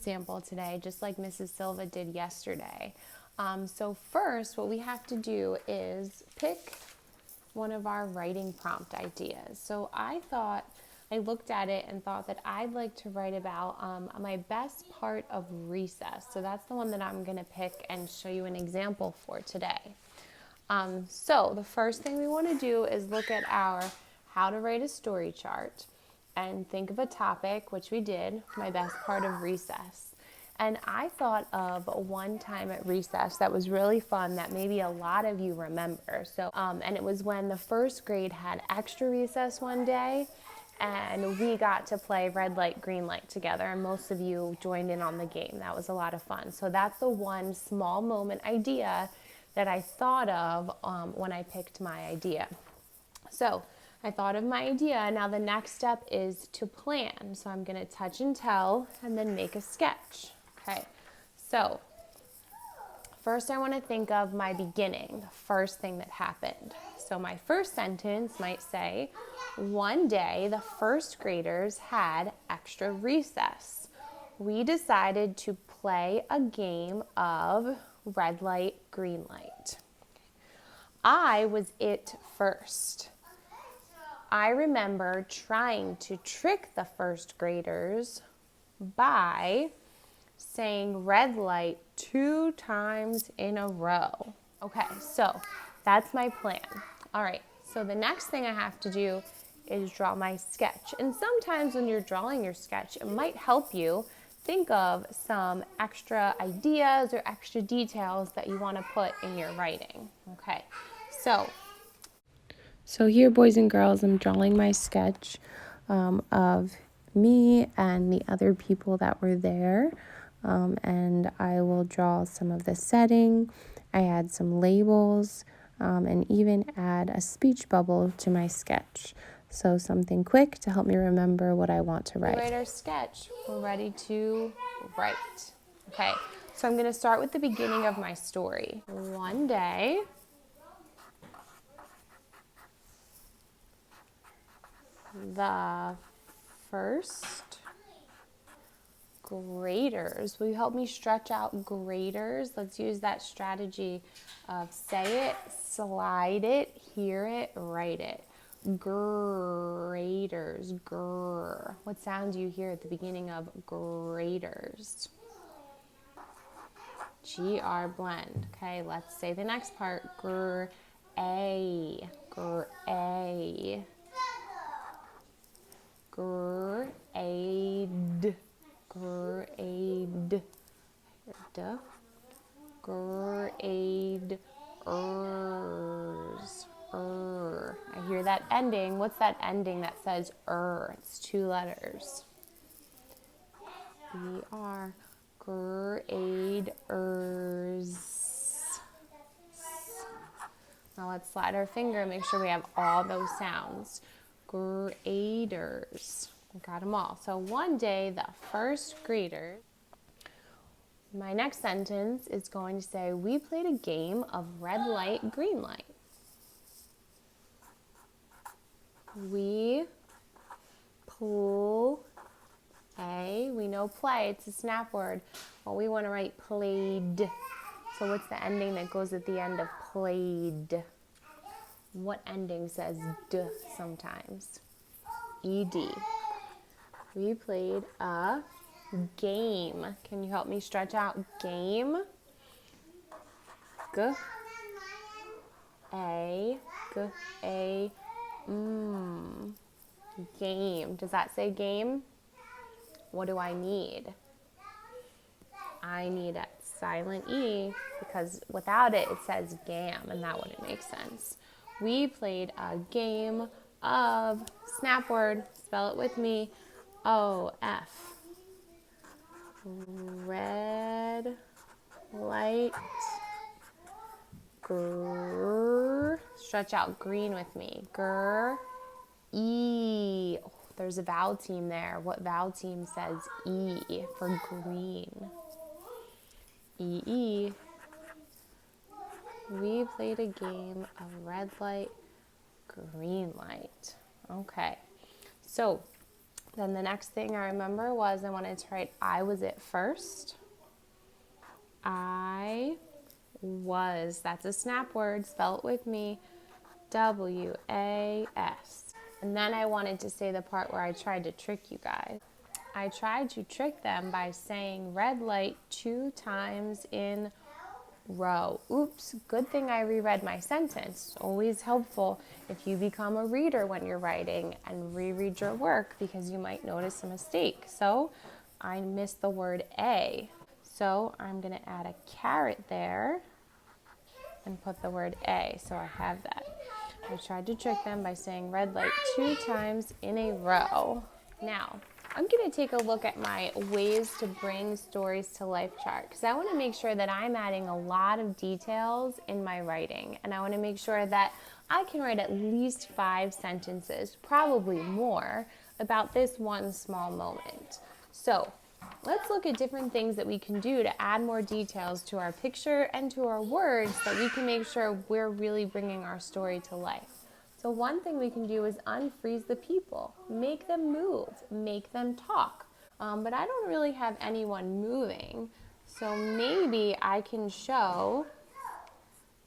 Sample today, just like Mrs. Silva did yesterday. So first, what we have to do is pick one of our writing prompt ideas. So I looked at it and thought that I'd like to write about my best part of recess. So that's the one that I'm going to pick and show you an example for today. So the first thing we want to do is look at our how to write a story chart and think of a topic, which we did, my best part of recess. And I thought of one time at recess that was really fun that maybe a lot of you remember. And it was when the first grade had extra recess one day, and we got to play red light, green light together, and most of you joined in on the game. That was a lot of fun. So that's the one small moment idea that I thought of when I picked my idea. So I thought of my idea. Now the next step is to plan. So I'm going to touch and tell and then make a sketch. Okay, so first I want to think of my beginning, the first thing that happened. So my first sentence might say, one day the first graders had extra recess. We decided to play a game of red light, green light. I was it first. I remember trying to trick the first graders by saying red light 2 times in a row. Okay, so that's my plan. All right, so the next thing I have to do is draw my sketch. And sometimes when you're drawing your sketch, it might help you think of some extra ideas or extra details that you want to put in your writing. Okay, so here, boys and girls, I'm drawing my sketch of me and the other people that were there. And I will draw some of the setting. I add some labels and even add a speech bubble to my sketch. So something quick to help me remember what I want to write. We write our sketch. We're ready to write. Okay, so I'm going to start with the beginning of my story. One day, the first graders. Will you help me stretch out graders? Let's use that strategy of say it, slide it, hear it, write it. Graders, grr. What sound do you hear at the beginning of graders? GR blend. Okay, let's say the next part. Gray, gray. Grade, grade, grade, I hear that ending. What's that ending that says It's 2 letters. We are graders. Now let's slide our finger and make sure we have all those sounds. Graders. Got them all. So one day, the first grader. My next sentence is going to say, we played a game of red light, green light. We we know play, it's a snap word. Well, we want to write played. So what's the ending that goes at the end of played? What ending says d sometimes? ED. We played a game. Can you help me stretch out game? G A game. Does that say game? What do I need? I need a silent E because without it, it says gam, and that wouldn't make sense. We played a game of snap word. Spell it with me. O-F. Red light. Grr. Stretch out green with me. Grr. E. Oh, there's a vowel team there. What vowel team says E for green? E. We played a game of red light, green light. Okay. So Then the next thing I remember was I wanted to write I was it first. I was, that's a snap word, spell it with me, W-A-S. And then I wanted to say the part where I tried to trick you guys. I tried to trick them by saying red light 2 times in row. Oops, good thing I reread my sentence. Always helpful if you become a reader when you're writing and reread your work because you might notice a mistake. So I missed the word A. So I'm going to add a caret there and put the word A. So I have that. I tried to trick them by saying red light 2 times in a row. Now, I'm going to take a look at my ways to bring stories to life chart because I want to make sure that I'm adding a lot of details in my writing, and I want to make sure that I can write at least 5 sentences, probably more, about this one small moment. So let's look at different things that we can do to add more details to our picture and to our words so that we can make sure we're really bringing our story to life. So one thing we can do is unfreeze the people, make them move, make them talk. But I don't really have anyone moving, so maybe I can show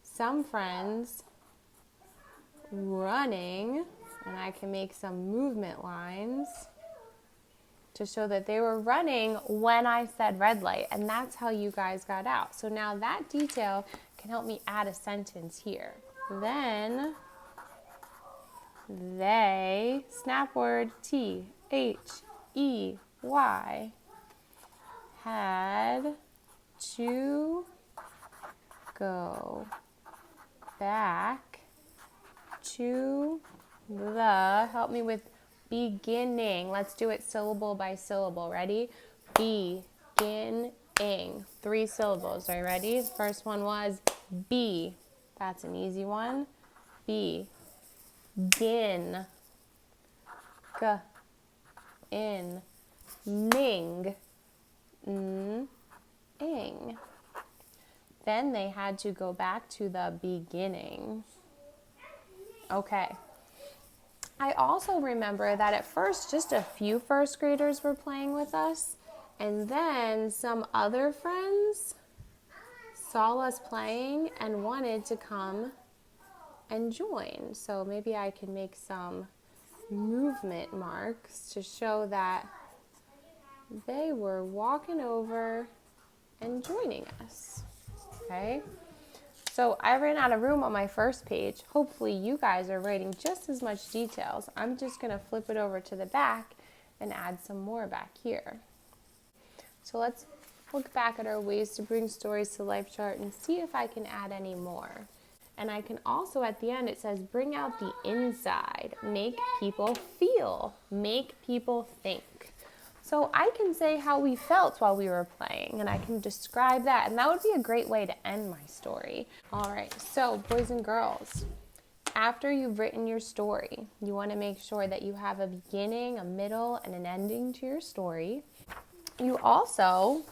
some friends running, and I can make some movement lines to show that they were running when I said red light, and that's how you guys got out. So now that detail can help me add a sentence here. Then they, snap word T-H-E-Y, had to go back to the, help me with beginning. Let's do it syllable by syllable. Ready? Beginning. 3 syllables. Are you ready? The first one was B. That's an easy one. B. Gin. G. In. Ning. N. Ing. Then they had to go back to the beginning. Okay. I also remember that at first just a few first graders were playing with us, and then some other friends saw us playing and wanted to come and join. So maybe I can make some movement marks to show that they were walking over and joining us. Okay? So I ran out of room on my first page. Hopefully you guys are writing just as much details. I'm just going to flip it over to the back and add some more back here. So let's look back at our ways to bring stories to life chart and see if I can add any more. And I can also, at the end, it says bring out the inside, make people feel, make people think. So I can say how we felt while we were playing, and I can describe that, and that would be a great way to end my story. All right, so boys and girls, after you've written your story, you want to make sure that you have a beginning, a middle, and an ending to your story. You also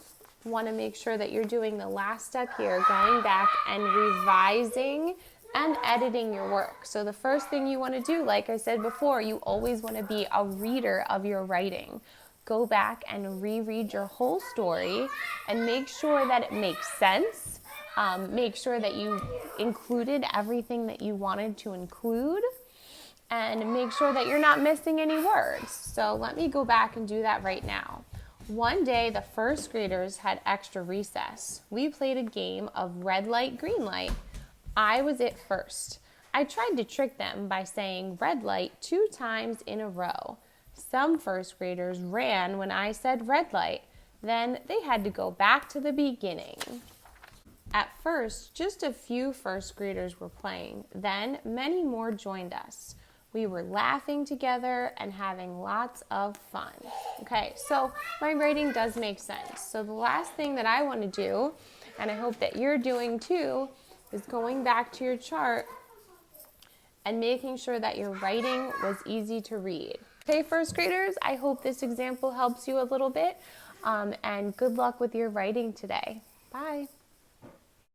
want to make sure that you're doing the last step here, going back and revising and editing your work. So the first thing you want to do, like I said before, you always want to be a reader of your writing. Go back and reread your whole story and make sure that it makes sense. Make sure that you included everything that you wanted to include, and make sure that you're not missing any words. So let me go back and do that right now. One day, the first graders had extra recess. We played a game of red light, green light. I was it first. I tried to trick them by saying red light 2 times in a row. Some first graders ran when I said red light. Then they had to go back to the beginning. At first, just a few first graders were playing. Then many more joined us. We were laughing together and having lots of fun. Okay, so my writing does make sense. So the last thing that I want to do, and I hope that you're doing too, is going back to your chart and making sure that your writing was easy to read. Okay, first graders, I hope this example helps you a little bit, and good luck with your writing today. Bye.